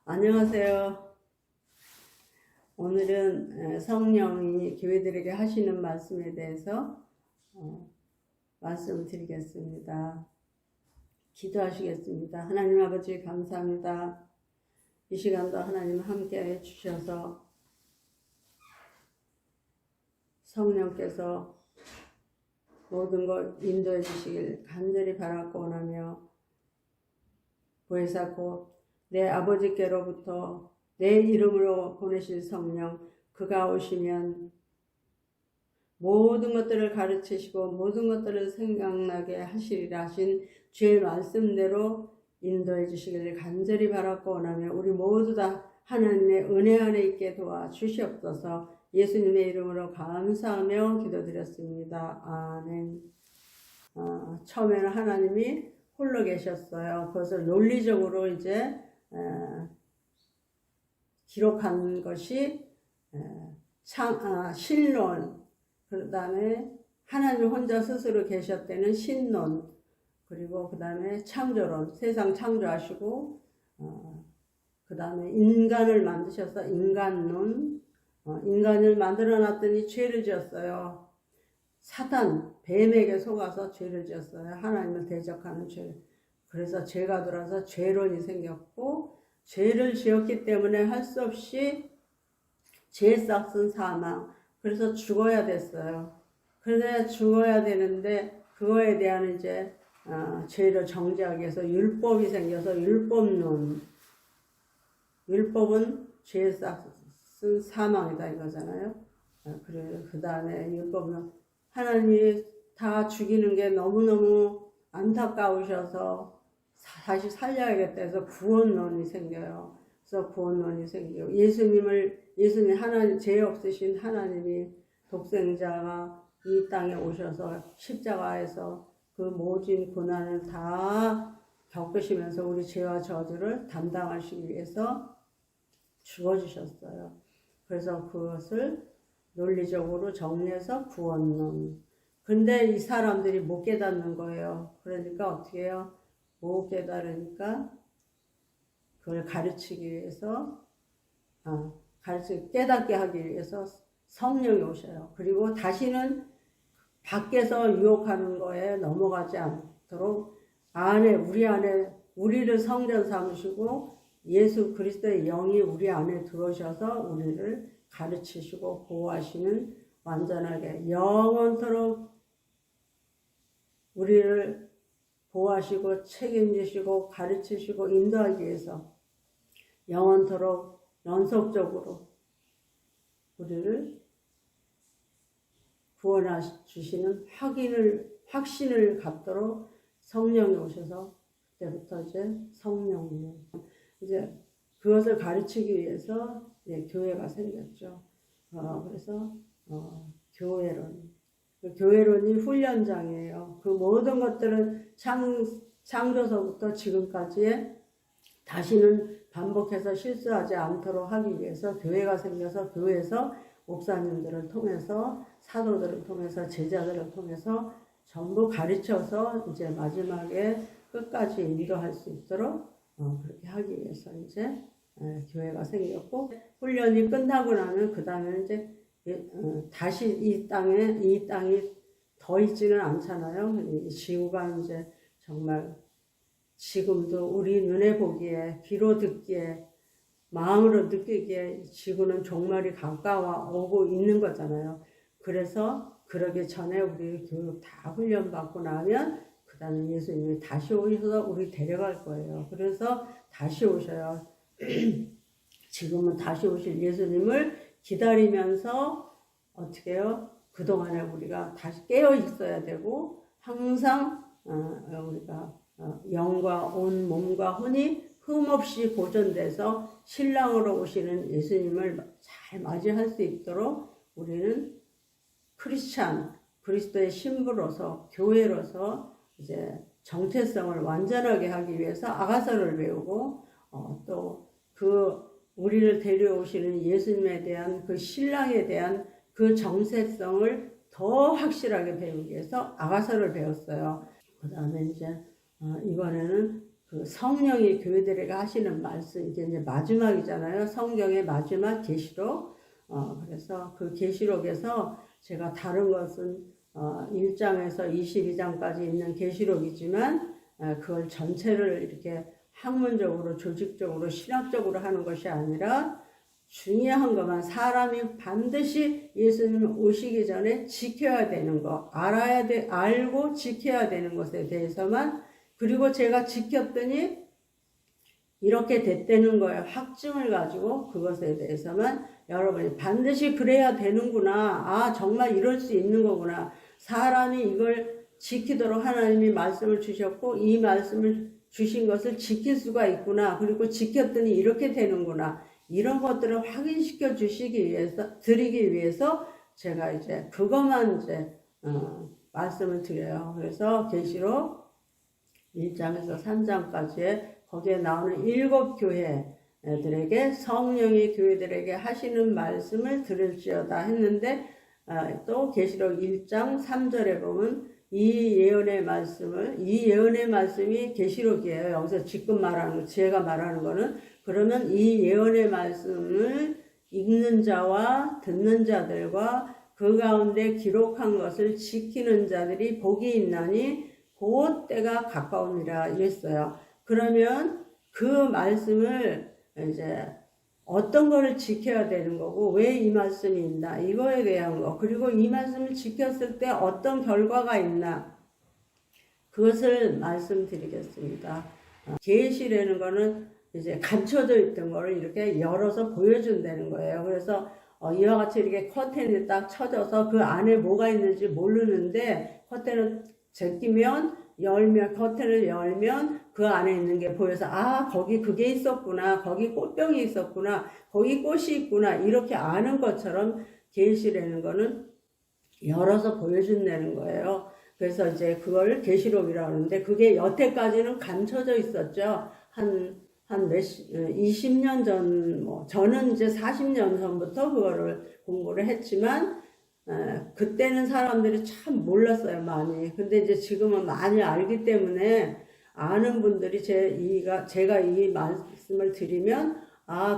안녕하세요. 오늘은 성령이 교회들에게 하시는 말씀에 대해서 말씀을 드리겠습니다. 기도하시겠습니다. 하나님 아버지 감사합니다. 이 시간도 하나님 함께 해주셔서 성령께서 모든 것 인도해 주시길 간절히 바라고 원하며 보혜사고 내 아버지께로부터 내 이름으로 보내실 성령, 그가 오시면 모든 것들을 가르치시고 모든 것들을 생각나게 하시리라 하신 주의 말씀대로 인도해 주시기를 간절히 바라고 원하며 우리 모두 다 하나님의 은혜 안에 있게 도와주시옵소서. 예수님의 이름으로 감사하며 기도드렸습니다. 아멘. 처음에는 하나님이 홀로 계셨어요. 그것을 논리적으로 이제 기록한 것이 신론, 그 다음에 하나님 혼자 스스로 계셨다는 신론, 그리고 그 다음에 창조론, 세상 창조하시고 그 다음에 인간을 만드셔서 인간론, 인간을 만들어 놨더니 죄를 지었어요. 사단, 뱀에게 속아서 죄를 지었어요. 하나님을 대적하는 죄. 그래서 죄가 들어서 죄론이 생겼고, 죄를 지었기 때문에 할 수 없이 죄 싹은 사망. 그래서 죽어야 됐어요. 그래서 죽어야 되는데 그거에 대한 이제 죄를 정죄하기 위해서 율법이 생겨서 율법론. 율법은 죄 싹은 사망이다 이거잖아요. 그래 그 다음에 율법은 하나님이 다 죽이는 게 너무너무 안타까우셔서 다시 살려야겠다 해서 구원론이 생겨요. 그래서 구원론이 생기고 예수님 하나님, 죄 없으신 하나님이 독생자가 이 땅에 오셔서 십자가에서 그 모진 고난을 다 겪으시면서 우리 죄와 저주를 담당하시기 위해서 죽어주셨어요. 그래서 그것을 논리적으로 정리해서 구원론. 근데 이 사람들이 못 깨닫는 거예요. 그러니까 어떻게 해요? 못 깨달으니까 그걸 가르치기 위해서 깨닫게 하기 위해서 성령이 오셔요. 그리고 다시는 밖에서 유혹하는 거에 넘어가지 않도록 우리 안에 우리를 성전 삼으시고 예수 그리스도의 영이 우리 안에 들어오셔서 우리를 가르치시고 보호하시는 완전하게 영원토록 우리를 보호하시고 책임지시고 가르치시고 인도하기 위해서 영원토록 연속적으로 우리를 구원하시는 확신을 갖도록 성령이 오셔서 그때부터 이제 성령님 이제 그것을 가르치기 위해서 교회가 생겼죠. 그래서 교회론이 훈련장이에요. 그 모든 것들은 창조서부터 지금까지의 다시는 반복해서 실수하지 않도록 하기 위해서 교회가 생겨서 교회에서 목사님들을 통해서 사도들을 통해서 제자들을 통해서 전부 가르쳐서 이제 마지막에 끝까지 인도할 수 있도록 그렇게 하기 위해서 이제 교회가 생겼고 훈련이 끝나고 나면 그 다음에 이제 다시 이 땅이 더 있지는 않잖아요. 이 지구가 이제 정말 지금도 우리 눈에 보기에 귀로 듣기에 마음으로 느끼기에 지구는 종말이 가까워오고 있는 거잖아요. 그래서 그러기 전에 우리 교육 다 훈련받고 나면 그 다음에 예수님이 다시 오셔서 우리 데려갈 거예요. 그래서 다시 오셔요. 지금은 다시 오실 예수님을 기다리면서 어떻게 해요? 그동안에 우리가 다시 깨어 있어야 되고 항상 우리가 영과 온 몸과 혼이 흠없이 보존돼서 신랑으로 오시는 예수님을 잘 맞이할 수 있도록 우리는 그리스도의 신부로서 교회로서 이제 정체성을 완전하게 하기 위해서 아가서를 배우고 또 우리를 데려오시는 예수님에 대한 그 신랑에 대한 그 정체성을 더 확실하게 배우기 위해서 아가서를 배웠어요. 그 다음에 이제 이번에는 그 성령이 교회들에게 하시는 말씀, 이게 이제 마지막이잖아요. 성경의 마지막 계시록. 그래서 그 계시록에서 제가 다른 것은 1장에서 22장까지 있는 계시록이지만 그걸 전체를 이렇게 학문적으로, 조직적으로, 신학적으로 하는 것이 아니라 중요한 것만, 사람이 반드시 예수님 오시기 전에 지켜야 되는 것, 알고 지켜야 되는 것에 대해서만, 그리고 제가 지켰더니 이렇게 됐다는 거예요. 확증을 가지고 그것에 대해서만 여러분이 반드시 그래야 되는구나. 정말 이럴 수 있는 거구나. 사람이 이걸 지키도록 하나님이 말씀을 주셨고 이 말씀을 주신 것을 지킬 수가 있구나. 그리고 지켰더니 이렇게 되는구나. 이런 것들을 확인시켜 주시기 위해서, 드리기 위해서 제가 이제 그것만 이제 말씀을 드려요. 그래서 계시록 1장에서 3장까지의 거기에 나오는 7 교회들에게, 성령이 교회들에게 하시는 말씀을 들을지어다 했는데, 또 계시록 1장 3절에 보면 이 예언의 말씀이 계시록이에요. 여기서 지금 말하는, 제가 말하는 거는, 그러면 이 예언의 말씀을 읽는 자와 듣는 자들과 그 가운데 기록한 것을 지키는 자들이 복이 있나니 곧 때가 가까우니라 이랬어요. 그러면 그 말씀을 이제 어떤 거를 지켜야 되는 거고, 왜 이 말씀이 있나, 이거에 대한 거, 그리고 이 말씀을 지켰을 때 어떤 결과가 있나, 그것을 말씀드리겠습니다. 계시라는 거는 이제 감춰져 있던 거를 이렇게 열어서 보여준다는 거예요. 그래서 이와 같이 이렇게 커튼이 딱 쳐져서 그 안에 뭐가 있는지 모르는데, 커튼을 제끼면, 커튼을 열면 그 안에 있는 게 보여서, 거기 그게 있었구나, 거기 꽃병이 있었구나, 거기 꽃이 있구나, 이렇게 아는 것처럼 계시라는 거는 열어서 보여준다는 거예요. 그래서 이제 그걸 계시록이라고 하는데, 그게 여태까지는 감춰져 있었죠. 한 20년 전, 저는 이제 40년 전부터 그거를 공부를 했지만, 그때는 사람들이 참 몰랐어요, 많이. 근데 이제 지금은 많이 알기 때문에 아는 분들이 제가 이 말씀을 드리면,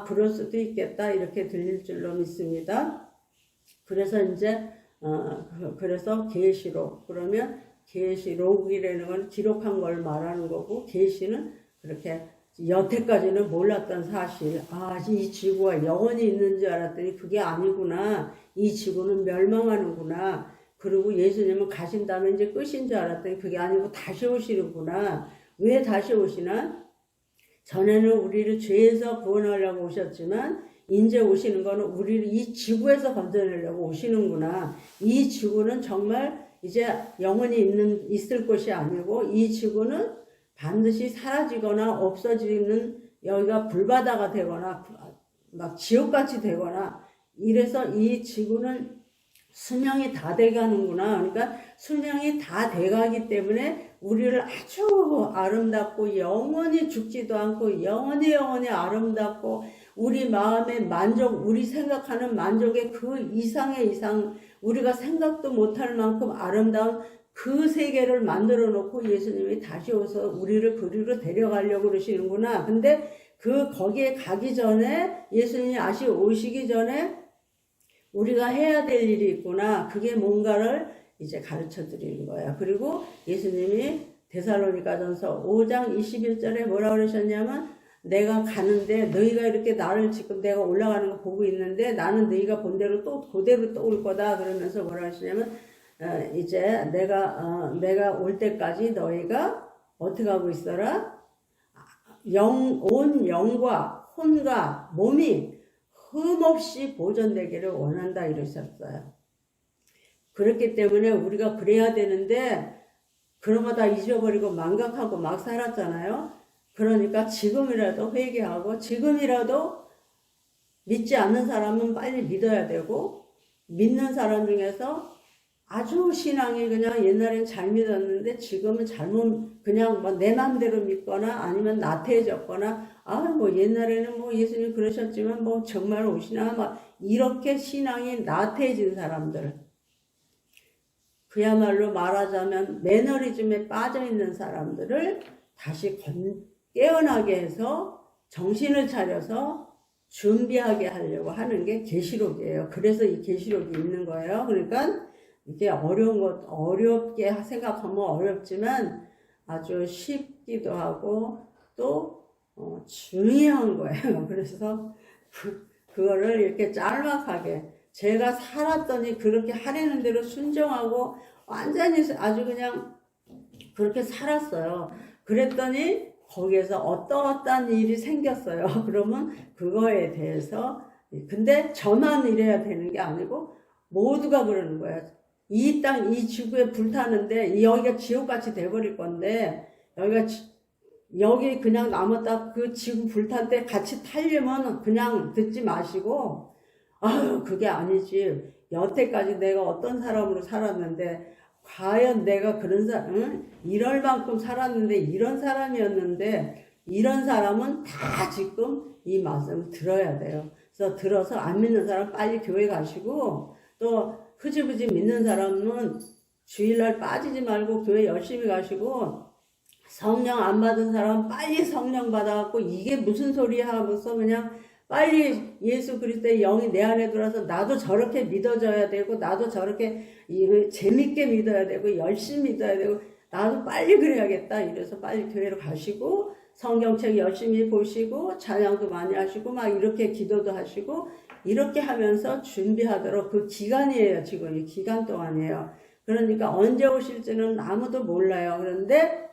그럴 수도 있겠다, 이렇게 들릴 줄로 믿습니다. 그래서 이제, 그래서 계시록. 그러면 계시록이라는 건 기록한 걸 말하는 거고, 계시는 그렇게 여태까지는 몰랐던 사실, 이 지구가 영원히 있는 줄 알았더니 그게 아니구나. 이 지구는 멸망하는구나. 그리고 예수님은 가신 다음에 이제 끝인 줄 알았더니 그게 아니고 다시 오시는구나. 왜 다시 오시나? 전에는 우리를 죄에서 구원하려고 오셨지만 이제 오시는 거는 우리를 이 지구에서 건져내려고 오시는구나. 이 지구는 정말 이제 영원히 있을 곳이 아니고, 이 지구는 반드시 사라지거나 없어지는, 여기가 불바다가 되거나 막 지옥같이 되거나, 이래서 이 지구는 수명이 다 돼가는구나. 그러니까 수명이 다 돼가기 때문에 우리를 아주 아름답고 영원히 죽지도 않고 영원히 아름답고, 우리 마음의 만족, 우리 생각하는 만족의 그 이상의 이상, 우리가 생각도 못할 만큼 아름다운 그 세계를 만들어 놓고 예수님이 다시 오서 우리를 그리로 데려가려고 그러시는구나. 근데 거기에 가기 전에, 예수님이 다시 오시기 전에 우리가 해야 될 일이 있구나. 그게 뭔가를 이제 가르쳐 드리는 거예요. 그리고 예수님이 데살로니가전서 5장 21절에 뭐라 그러셨냐면, 내가 가는데 너희가 이렇게 나를 지금 내가 올라가는 거 보고 있는데 나는 너희가 본 대로 또 그대로 또 올 거다. 그러면서 뭐라 하시냐면, 이제 내가 올 때까지 너희가 어떻게 하고 있어라? 온 영과 혼과 몸이 흠없이 보존되기를 원한다 이러셨어요. 그렇기 때문에 우리가 그래야 되는데 그런 거 다 잊어버리고 망각하고 막 살았잖아요. 그러니까 지금이라도 회개하고, 지금이라도 믿지 않는 사람은 빨리 믿어야 되고, 믿는 사람 중에서 아주 신앙이 그냥 옛날엔 잘 믿었는데 지금은 잘못, 그냥 뭐 내 맘대로 믿거나 아니면 나태해졌거나, 옛날에는 뭐 예수님 그러셨지만 뭐 정말 오시나, 막 이렇게 신앙이 나태해진 사람들, 그야말로 말하자면 매너리즘에 빠져 있는 사람들을 다시 깨어나게 해서 정신을 차려서 준비하게 하려고 하는 게 계시록이에요. 그래서 이 계시록이 있는 거예요. 그러니까 이게 어려운 것, 어렵게 생각하면 어렵지만 아주 쉽기도 하고 또 중요한 거예요. 그래서 그거를 이렇게 짤막하게 제가 살았더니 그렇게 하려는 대로 순종하고 완전히 아주 그냥 그렇게 살았어요. 그랬더니 거기에서 어떠한 일이 생겼어요. 그러면 그거에 대해서 근데 저만 이래야 되는 게 아니고 모두가 그러는 거예요. 이 땅, 이 지구에 불타는데 여기가 지옥같이 돼버릴 건데 여기 그냥 남았다 그 지구 불탈 때 같이 타려면 그냥 듣지 마시고 아유 그게 아니지. 여태까지 내가 어떤 사람으로 살았는데 과연 내가 그런 사람, 이럴 만큼 살았는데 이런 사람이었는데 이런 사람은 다 지금 이 말씀을 들어야 돼요. 그래서 들어서 안 믿는 사람 빨리 교회 가시고 또 흐지부지 믿는 사람은 주일날 빠지지 말고 교회 열심히 가시고 성령 안 받은 사람 빨리 성령 받아갖고 이게 무슨 소리야 하면서 그냥 빨리 예수 그리스도의 영이 내 안에 들어와서 나도 저렇게 믿어져야 되고 나도 저렇게 재밌게 믿어야 되고 열심히 믿어야 되고 나도 빨리 그래야겠다 이래서 빨리 교회로 가시고 성경책 열심히 보시고 찬양도 많이 하시고 막 이렇게 기도도 하시고 이렇게 하면서 준비하도록 그 기간이에요. 지금 이 기간 동안이에요. 그러니까 언제 오실지는 아무도 몰라요. 그런데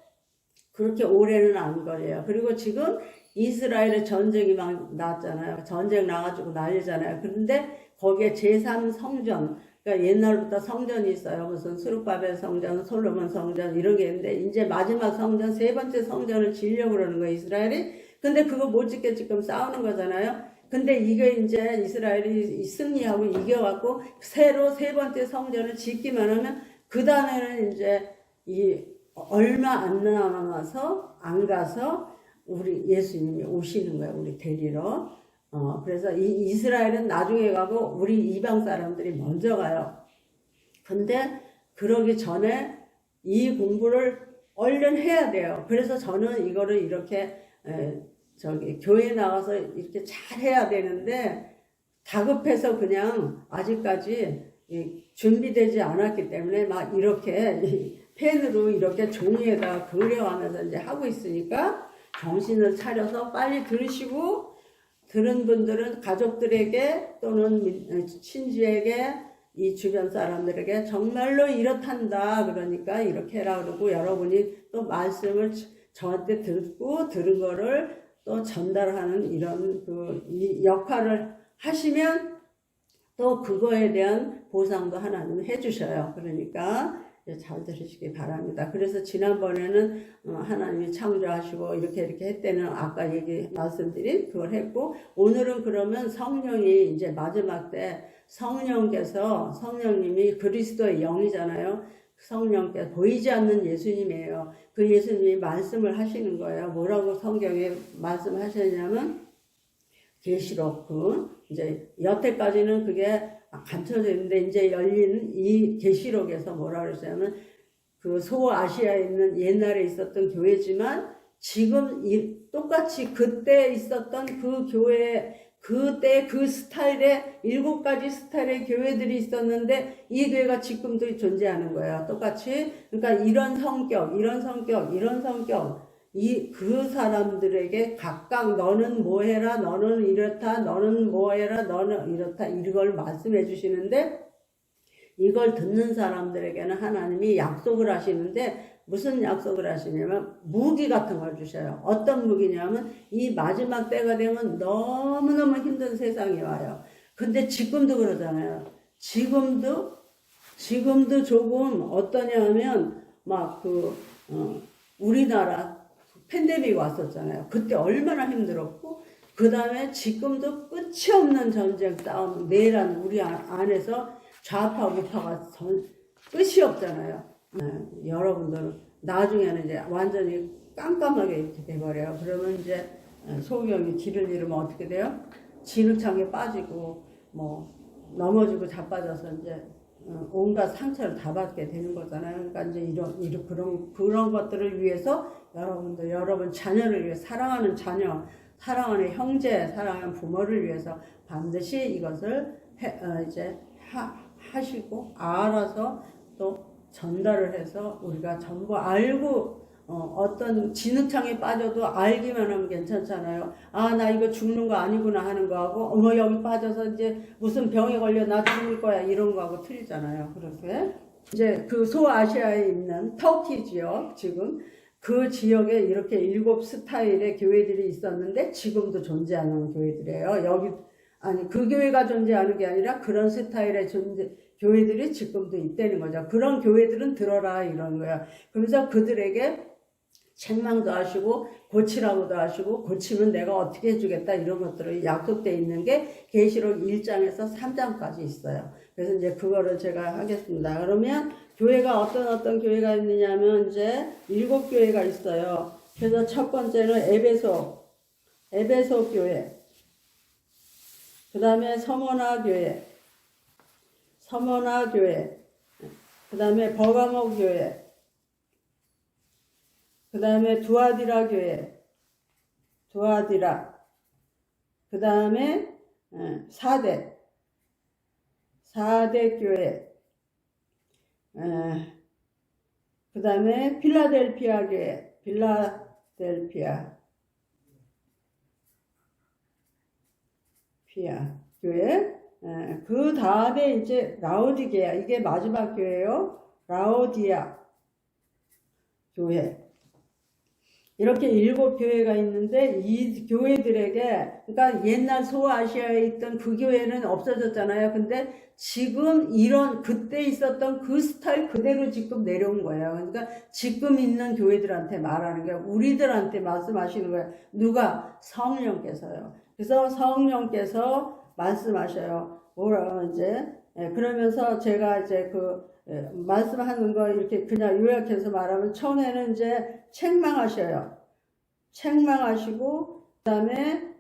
그렇게 오래는 안 걸려요. 그리고 지금 이스라엘의 전쟁이 막 났잖아요. 전쟁 나가지고 난리잖아요. 그런데 거기에 제3성전, 그러니까 옛날부터 성전이 있어요. 무슨 스룹바벨 성전, 솔로몬 성전 이런 게 있는데 이제 마지막 성전, 세 번째 성전을 지으려고 그러는 거예요. 이스라엘이. 근데 그거 못 짓게 지금 싸우는 거잖아요. 근데 이게 이제 이스라엘이 승리하고 이겨갖고 새로 세 번째 성전을 짓기만 하면 그 다음에는 이제 얼마 안 남아서 안 가서 우리 예수님이 오시는 거예요. 우리 데리러. 그래서 이 이스라엘은 나중에 가고 우리 이방 사람들이 먼저 가요. 근데 그러기 전에 이 공부를 얼른 해야 돼요. 그래서 저는 이거를 이렇게 교회 나가서 이렇게 잘 해야 되는데 다급해서 그냥 아직까지 준비되지 않았기 때문에 막 이렇게 펜으로 이렇게 종이에다 그려가면서 이제 하고 있으니까 정신을 차려서 빨리 들으시고 들은 분들은 가족들에게 또는 친지에게 이 주변 사람들에게 정말로 이렇단다 그러니까 이렇게 해라 그러고 여러분이 또 말씀을 저한테 듣고 들은 거를 또 전달하는 이런 이 역할을 하시면 또 그거에 대한 보상도 하나님은 해주셔요. 그러니까 잘 들으시기 바랍니다. 그래서 지난번에는 하나님이 창조하시고 이렇게 했대는 아까 말씀드린 그걸 했고 오늘은 그러면 성령이 이제 마지막 때 성령님이 그리스도의 영이잖아요. 성령께서 보이지 않는 예수님이에요. 그 예수님이 말씀을 하시는 거예요. 뭐라고 성경에 말씀하셨냐면 계시록 이제 여태까지는 그게 감춰져 있는데 이제 열리는 이 계시록에서 뭐라 그러냐면 그 소아시아에 있는 옛날에 있었던 교회지만 지금 똑같이 그때 있었던 그 교회 그때 그 스타일의 7가지 스타일의 교회들이 있었는데 이 교회가 지금도 존재하는 거예요. 똑같이. 그러니까 이런 성격 그 사람들에게 각각 너는 뭐 해라, 너는 이렇다, 너는 뭐 해라, 너는 이렇다, 이걸 말씀해 주시는데 이걸 듣는 사람들에게는 하나님이 약속을 하시는데 무슨 약속을 하시냐면 무기 같은 걸 주셔요. 어떤 무기냐면 이 마지막 때가 되면 너무너무 힘든 세상이 와요. 근데 지금도 그러잖아요. 지금도 조금 어떠냐 하면 막 우리나라 팬데믹 왔었잖아요. 그때 얼마나 힘들었고 그 다음에 지금도 끝이 없는 전쟁 싸움 내란 우리 안에서 좌파 우파가 끝이 없잖아요. 여러분들 나중에는 이제 완전히 깜깜하게 이렇게 돼버려요. 그러면 이제 소경이 길을 잃으면 어떻게 돼요? 진흙창에 빠지고 뭐 넘어지고 자빠져서 이제 온갖 상처를 다 받게 되는 거잖아요. 그러니까 이제 그런 것들을 위해서 여러분도 여러분 자녀를 위해 사랑하는 자녀, 사랑하는 형제, 사랑하는 부모를 위해서 반드시 이것을 이제 하시고 알아서 또 전달을 해서 우리가 전부 알고 어떤 진흙탕에 빠져도 알기만 하면 괜찮잖아요. 아, 나 이거 죽는 거 아니구나 하는 거하고 어머 여기 빠져서 이제 무슨 병에 걸려 나 죽을 거야 이런 거하고 틀리잖아요. 그렇게 이제 그 소아시아에 있는 터키 지역 지금 그 지역에 이렇게 7 스타일의 교회들이 있었는데 지금도 존재하는 교회들이에요. 여기 아니 그 교회가 존재하는 게 아니라 그런 스타일의 교회들이 지금도 있다는 거죠. 그런 교회들은 들어라 이런 거야. 그래서 그들에게 책망도 하시고 고치라고도 하시고 고치면 내가 어떻게 해주겠다 이런 것들이 약속되어 있는 게 계시록 1장에서 3장까지 있어요. 그래서 이제 그거를 제가 하겠습니다. 그러면 교회가 어떤 교회가 있느냐면 이제 7 교회가 있어요. 그래서 첫 번째는 에베소 교회, 그 다음에 서머나 교회, 그 다음에 버가모 교회, 그 다음에 두아디라 교회, 그 다음에 4대 교회, 그 다음에 필라델피아 교회, 교회, 그 다음에 이제 라오디게아, 이게 마지막 교회예요. 라오디아 교회. 이렇게 7 교회가 있는데 이 교회들에게 그러니까 옛날 소아시아에 있던 그 교회는 없어졌잖아요. 근데 지금 이런 그때 있었던 그 스타일 그대로 지금 내려온 거예요. 그러니까 지금 있는 교회들한테 말하는 게 우리들한테 말씀하시는 거예요. 누가? 성령께서요. 그래서 성령께서 말씀하셔요. 뭐라 이제 그러면서 제가 이제 말씀하는 거 이렇게 그냥 요약해서 말하면 처음에는 이제 책망하셔요. 책망하시고 그다음에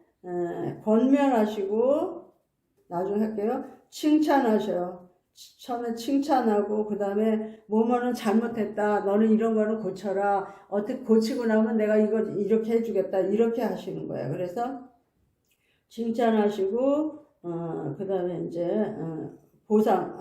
권면하시고 나중에 할게요. 칭찬하셔요. 처음에 칭찬하고 그다음에 뭐뭐는 잘못했다. 너는 이런 거는 고쳐라. 어떻게 고치고 나면 내가 이거 이렇게 해주겠다. 이렇게 하시는 거예요. 그래서 칭찬하시고 그다음에 이제 보상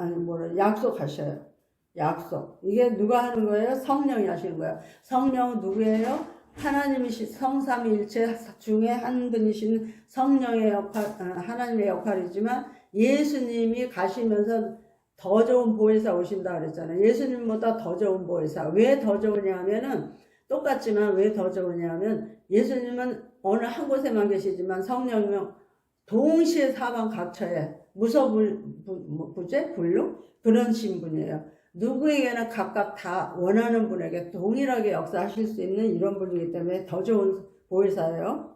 약속하셔요. 약속. 이게 누가 하는 거예요? 성령이 하시는 거예요. 성령은 누구예요? 하나님이신 성삼위일체 중에 한 분이신 성령의 역할, 하나님의 역할이지만 예수님이 가시면서 더 좋은 보혜사 오신다 그랬잖아요. 예수님보다 더 좋은 보혜사. 왜 더 좋으냐 하면은 똑같지만 왜 더 좋으냐 하면 예수님은 어느 한 곳에만 계시지만 성령은 동시에 사방각처에 무소불능 그런 신분이에요. 누구에게나 각각 다 원하는 분에게 동일하게 역사하실 수 있는 이런 분이기 때문에 더 좋은 보혜사예요.